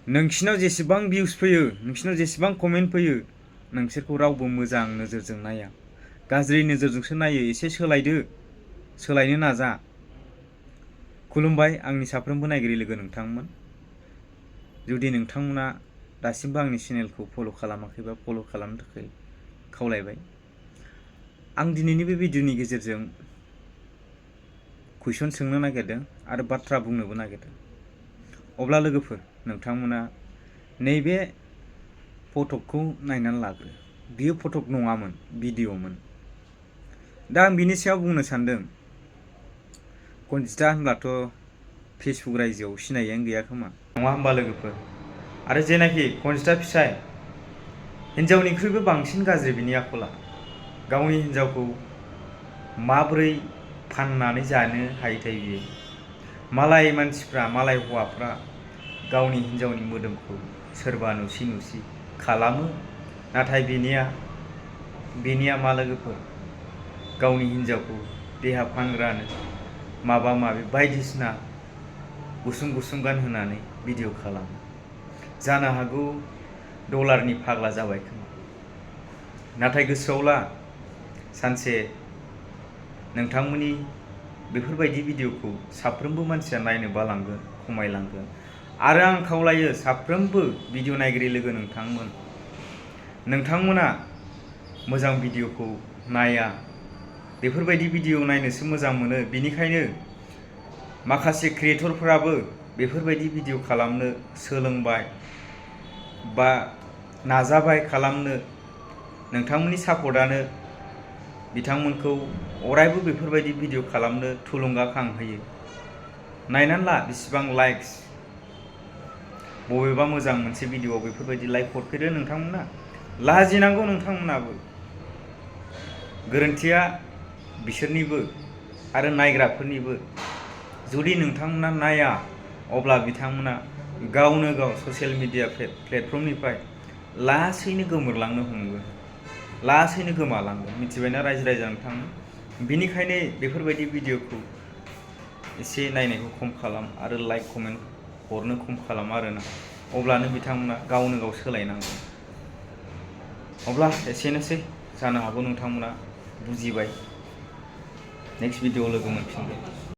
नोंसिनाव जेसेबां भिउस फैयो, नोंसिनाव जेसेबां कमेन्ट फैयो, नोंसोरखौ रावबो मोजां नोजोरजों नाया, गाज्रि नोजोरजोंसो नायो। एसे सोलायदो, सोलायनो नाजा। खुलुमबाय आंनि साफ्रोमबो नायगिरि लोगो नोंथांमोन। जुदि नोंथांमोना दासिमबो आंनि चेनेलखौ फल' खालामाखैबा फल' खालामनो थाखाय खावलायबाय। आं दिनैनि बे भिडिअनि गेजेरजों कुइसन सोंनो नागिरदों आरो बाथ्रा बुंनोबो नागिरदों। अब्ला लोगोफोर, नोंथांमोना नैबे फटकखौ नायनानै लाग्रो। बियो फटक नङामोन, भिडिअ'मोन। दा आं बिनि सायाव बुंनो सानदों। कनजिता होनब्लाथ' फेसबुक रायजोआव सिनायैयानो गैया खोमा, नङा होमबा लोगोफोर? आरो जेनाखि कनजिता फिसाय, हिनजावनिख्रुइबो बांसिन गाज्रि बिनि आखला। गावनि हिनजावखौ माबोरै फाननानै जानो हायोथाय बियो? मालाय मानसिफ्रा, मालाय हौवाफ्रा गावनि हिनजावनि मोदोमखौ सोरबा नुसि नुसि खालामो, नाथाय बेनिया मा लोगोफोर? गावनि हिनजावखौ देहा फानग्रानो माबा माबि बायदिसिना गुसुं गुसुं गानहोनानै भिडिअ खालामो। जानो हागौ डलारनि फाग्ला जाबाय खोमा। नाथाय गोसोआव ला, सानसे नोंथांमोननि बेफोरबायदि भिडिअखौ साफ्रोमबो मानसिया नायनो बालांगोन, खमायलांगोन। आरो आं खावलायो साफ्रोमबो भिडिअ नायगिरि लोगो नोंथांमोना मोजां भिडिअखौ नाया, बेफोरबायदि भिडिअ नायनोसो मोजां मोनो। बेनिखायनो माखासे क्रिएटरफोराबो बेफोरबायदि भिडिअ खालामनो सोलोंबाय बा नाजाबाय खालामनो। नोंथांमोननि सापर्टआनो बिथांमोनखौ अरायबो बेफोरबायदि भिडिअ खालामनो थुलुंगाखांहोयो। नायनानै ला बिसिबां लाइक्स। बबेबा मोजां मोनसे भिडिअआव बेफोरबायदि लाइक हरफेरो नोंथांमोना? लाजिनांगौ नोंथांमोनाबो। गोरोन्थिया बिसोरनिबो आरो नायग्राफोरनिबो। जुदि नोंथांमोना नाया, अब्ला बिथांमोना गावनो गाव ससियेल मिडिया प्लेटफर्मनिफ्राय लासैनो गोमोरलांनो हमगोन, लासैनो गोमालांगोन। मिथिबायना रायजो राजा नोंथांमोन? बिनिखायनो बेफोरबायदि भिडिअखौ एसे नायनायखौ खम खालाम आरो लाइक कमेन्ट हरनो खम खालाम आरोना। अब्लानो बिथांमोना गावनो गाव सोलायनांगोन। अब्ला एसेनोसै, जानो हागौ नोंथांमोना बुजिबाय। नेक्स्ट भिडिअ लोगो मोनफिनगोन।